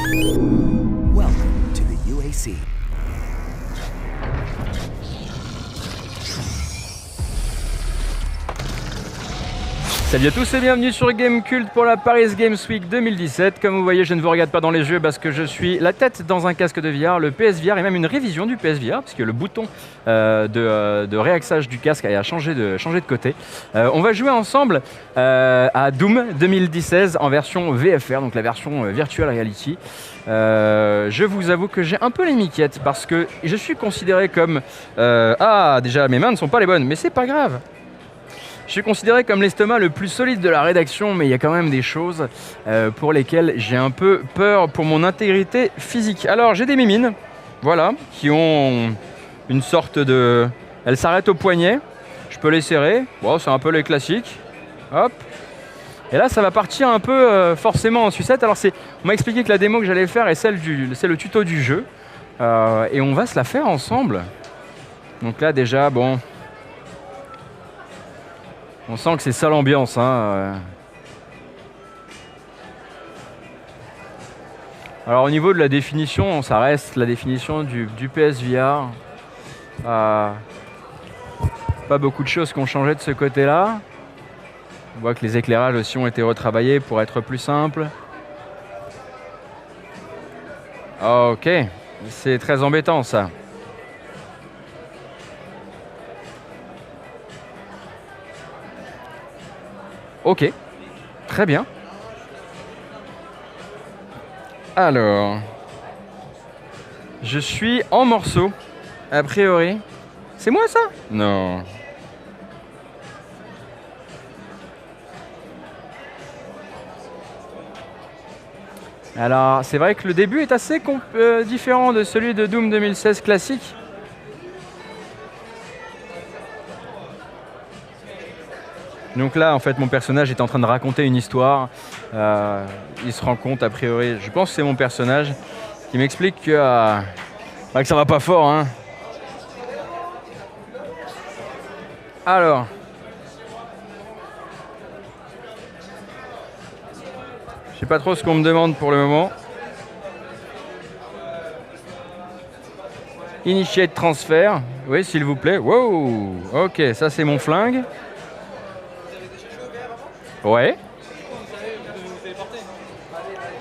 Welcome to the UAC. Salut à tous et bienvenue sur Gamecult pour la Paris Games Week 2017. Comme vous voyez, je ne vous regarde pas dans les yeux parce que je suis la tête dans un casque de VR, le PSVR et même une révision du PSVR puisque le bouton de réaxage du casque a changé de côté. On va jouer ensemble à Doom 2016 en version VFR, donc la version Virtual Reality. Je vous avoue que j'ai un peu les miquettes parce que je suis considéré comme... déjà mes mains ne sont pas les bonnes, mais c'est pas grave. Je suis considéré comme l'estomac le plus solide de la rédaction, mais il y a quand même des choses pour lesquelles j'ai un peu peur pour mon intégrité physique. Alors j'ai des mimines, voilà, qui ont une sorte de... Elles s'arrêtent au poignet, je peux les serrer, bon, c'est un peu les classiques, hop. Et là ça va partir un peu forcément en sucette. Alors on m'a expliqué que la démo que j'allais faire est c'est le tuto du jeu, et on va se la faire ensemble. Donc là déjà, bon... On sent que c'est ça l'ambiance, hein. Alors au niveau de la définition, ça reste la définition du PSVR. Pas beaucoup de choses qui ont changé de ce côté-là. On voit que les éclairages aussi ont été retravaillés pour être plus simples. Ok, c'est très embêtant ça. Ok, très bien. Alors, je suis en morceaux, a priori. C'est moi ça? Non. Alors, c'est vrai que le début est assez différent de celui de Doom 2016 classique. Donc là, en fait, mon personnage est en train de raconter une histoire. Il se rend compte, a priori, je pense que c'est mon personnage, qui m'explique que ça va pas fort, hein. Alors. Je sais pas trop ce qu'on me demande pour le moment. Initiate transfert. Oui, s'il vous plaît. Wow. Ok, ça c'est mon flingue. Ouais.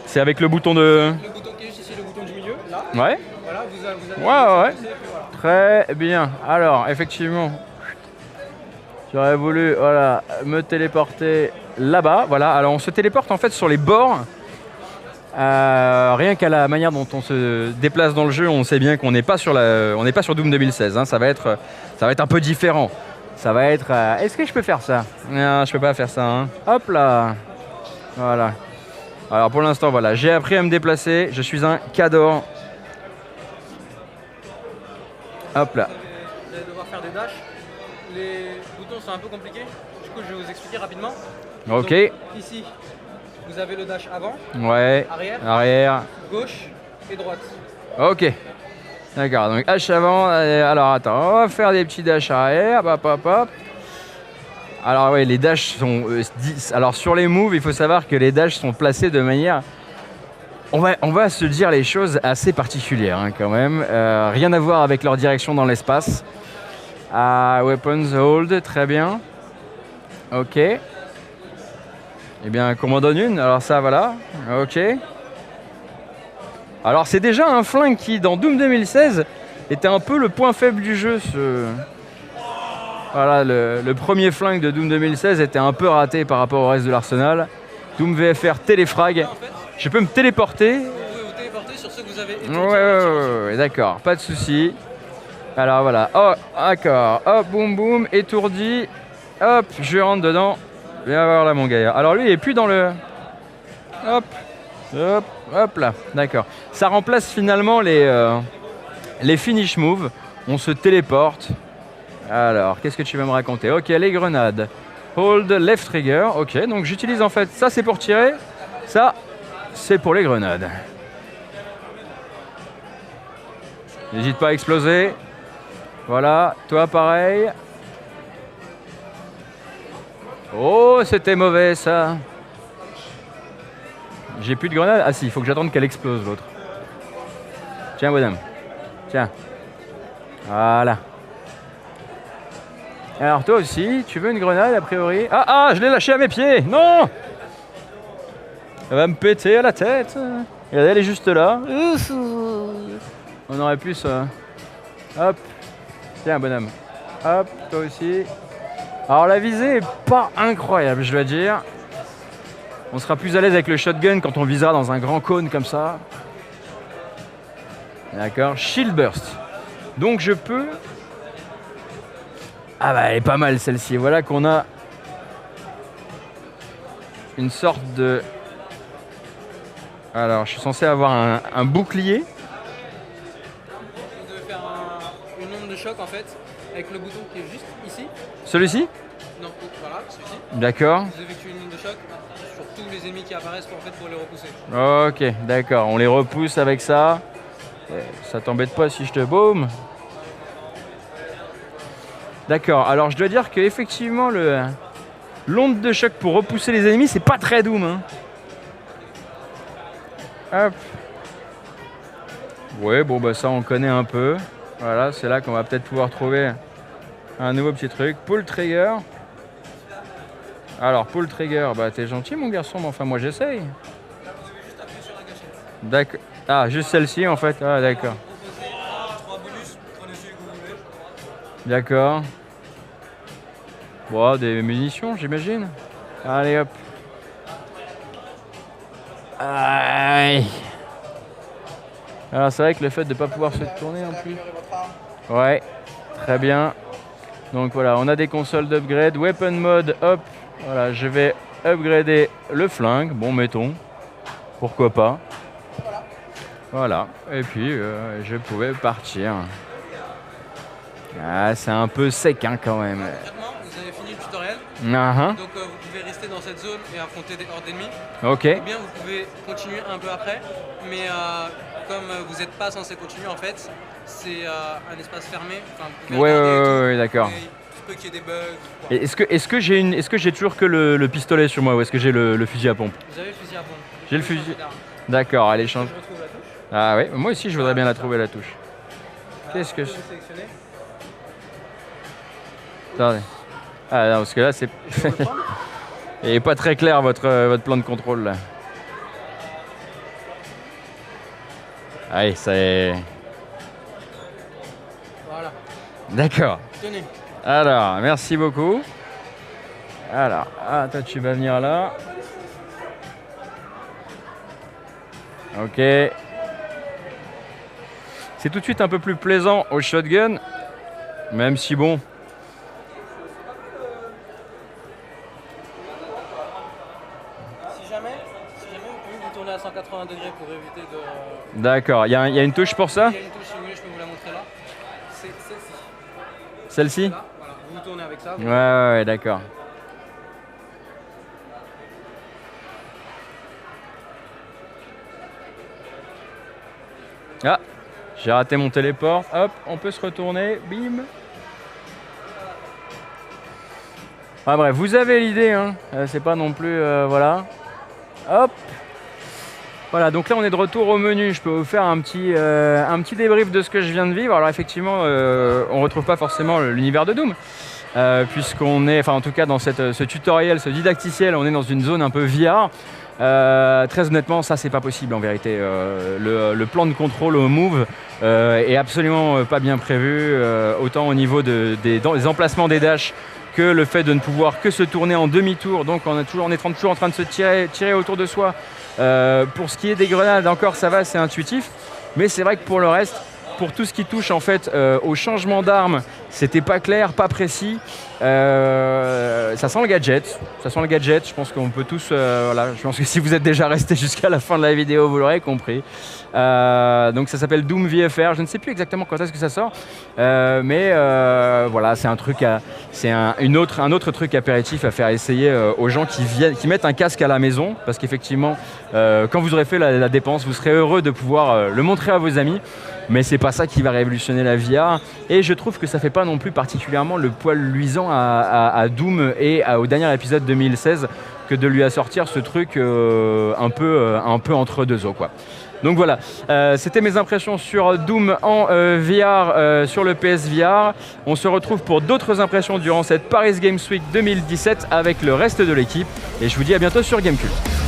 C'est avec le bouton de... Le bouton qui est juste ici, le bouton du milieu, là. Ouais. Voilà, vous avez Ouais. Très bien. Alors, effectivement, j'aurais voulu me téléporter là-bas. Voilà, alors on se téléporte en fait sur les bords. Rien qu'à la manière dont on se déplace dans le jeu, on sait bien qu'on n'est pas sur Doom 2016. Hein. Ça va être un peu différent. Ça va être... Est-ce que je peux faire ça? Non, je peux pas faire ça. Hein. Hop là. Voilà. Alors pour l'instant, voilà, j'ai appris à me déplacer. Je suis un cador. Hop là. Vous allez devoir faire des dashs. Les boutons sont un peu compliqués. Du coup, je vais vous expliquer rapidement. Ok. Donc, ici, vous avez le dash avant, Ouais. Arrière. gauche et droite. Ok. D'accord, donc H avant, alors attends, on va faire des petits dashs arrière, hop. Alors oui, les dashs sont 10. Alors sur les moves, il faut savoir que les dashs sont placés de manière... On va se dire les choses assez particulières hein, quand même. Rien à voir avec leur direction dans l'espace. Weapons hold, très bien. Ok. Eh bien, qu'on m'en donne une, alors ça voilà, ok. Alors c'est déjà un flingue qui, dans Doom 2016, était un peu le point faible du jeu. Voilà, le premier flingue de Doom 2016 était un peu raté par rapport au reste de l'arsenal. Doom VFR téléfrag. Je peux me téléporter. Vous pouvez vous téléporter sur ceux que vous avez étudiés. Ouais, d'accord, pas de souci. Alors voilà, oh, d'accord, hop, boum, étourdi. Hop, je rentre dedans. Viens voir là mon gars. Alors lui, il est plus dans le... Hop là, d'accord. Ça remplace finalement les finish moves. On se téléporte. Alors, qu'est-ce que tu vas me raconter? Ok, les grenades. Hold left trigger. Ok, donc j'utilise en fait... Ça, c'est pour tirer. Ça, c'est pour les grenades. N'hésite pas à exploser. Voilà, toi pareil. Oh, c'était mauvais ça. J'ai plus de grenade. Ah si, il faut que j'attende qu'elle explose l'autre. Tiens, bonhomme. Tiens. Voilà. Alors toi aussi, tu veux une grenade a priori? Ah, je l'ai lâché à mes pieds. Non! Elle va me péter à la tête. Regardez, elle est juste là. On aurait pu ça. Hop. Tiens, bonhomme. Hop, toi aussi. Alors la visée est pas incroyable, je dois dire. On sera plus à l'aise avec le shotgun quand on visera dans un grand cône comme ça. D'accord. Shield burst. Donc je peux... Ah bah elle est pas mal celle-ci. Voilà qu'on a une sorte de... Alors je suis censé avoir un bouclier. Vous devez faire une onde de choc en fait, avec le bouton qui est juste ici. Celui-ci? Non, voilà, celui-ci. D'accord. Vous effectuez une onde de choc sur tous les ennemis qui apparaissent pour les repousser. Ok, d'accord. On les repousse avec ça. Ça t'embête pas si je te baume? D'accord. Alors je dois dire que effectivement l'onde de choc pour repousser les ennemis, c'est pas très Doom. Hein. Hop. Ouais, bon bah ça on connaît un peu. Voilà, c'est là qu'on va peut-être pouvoir trouver un nouveau petit truc. Pull trigger. Alors pull trigger, bah t'es gentil mon garçon, mais enfin moi j'essaye. D'accord. Ah, juste celle-ci en fait. Ah d'accord. D'accord. Bon, des munitions j'imagine. Allez hop. Aïe. Alors c'est vrai que le fait de ne pas pouvoir se tourner en plus. Ouais, très bien. Donc voilà, on a des consoles d'upgrade. Weapon mode, hop. Voilà, je vais upgrader le flingue. Bon, mettons. Pourquoi pas. Voilà. Et puis, je pouvais partir. Ah, c'est un peu sec hein, quand même. Vous avez fini le tutoriel. Donc vous pouvez rester dans cette zone et affronter des hordes d'ennemis. Ok. Ou bien vous pouvez continuer un peu après. Mais comme vous n'êtes pas censé continuer en fait, c'est un espace fermé. Enfin, vous pouvez regarder et tout, d'accord. mais il se peut qu'il y ait des bugs. Et est-ce que j'ai toujours que le pistolet sur moi ou est-ce que j'ai le fusil à pompe? Vous avez le fusil à pompe. J'ai le fusil. D'accord, allez, change. Je retrouve la touche. Ah ouais, moi aussi je voudrais bien la trouver la touche. Qu'est-ce que Vous je... pouvez sélectionner. Attendez. Ah non, parce que là c'est... Il n'est pas très clair votre plan de contrôle là. Allez, ça est... Voilà. D'accord. Tenez. Alors, merci beaucoup. Alors, toi tu vas venir là. Ok. C'est tout de suite un peu plus plaisant au shotgun. Même si bon... Si jamais vous pouvez vous tourner à 180 degrés pour éviter de... D'accord, il y a une touche pour ça? Il y a une touche, si vous voulez, je peux vous la montrer là. C'est celle-ci. Celle-ci? Là, voilà. Vous tournez avec ça. Ouais, d'accord. Ah, j'ai raté mon téléport. Hop, on peut se retourner. Bim. Ah bref, vous avez l'idée, hein. C'est pas non plus... voilà. Hop. Voilà, donc là on est de retour au menu. Je peux vous faire un petit débrief de ce que je viens de vivre. Alors effectivement, on retrouve pas forcément l'univers de Doom. Puisqu'on est, enfin en tout cas dans ce tutoriel, ce didacticiel, on est dans une zone un peu VR. Très honnêtement, ça c'est pas possible en vérité. Le plan de contrôle au move est absolument pas bien prévu, autant au niveau des emplacements des dashs que le fait de ne pouvoir que se tourner en demi-tour. Donc on est toujours en train de se tirer autour de soi. Pour ce qui est des grenades, encore ça va, c'est intuitif. Mais c'est vrai que pour le reste, pour tout ce qui touche en fait au changement d'arme, c'était pas clair, pas précis. Ça sent le gadget. Je pense qu'on peut tous... voilà, je pense que si vous êtes déjà resté jusqu'à la fin de la vidéo, vous l'aurez compris. Donc ça s'appelle Doom VFR. Je ne sais plus exactement quand est-ce que ça sort. Mais voilà, c'est un truc un autre truc apéritif à faire essayer aux gens qui mettent un casque à la maison. Parce qu'effectivement, quand vous aurez fait la dépense, vous serez heureux de pouvoir le montrer à vos amis. Mais c'est pas ça qui va révolutionner la VR. Et je trouve que ça fait pas non plus particulièrement le poil luisant à Doom et au dernier épisode 2016 que de lui assortir ce truc un peu entre deux eaux, quoi. Donc voilà, c'était mes impressions sur Doom en VR sur le PSVR. On se retrouve pour d'autres impressions durant cette Paris Games Week 2017 avec le reste de l'équipe. Et je vous dis à bientôt sur Gamecult.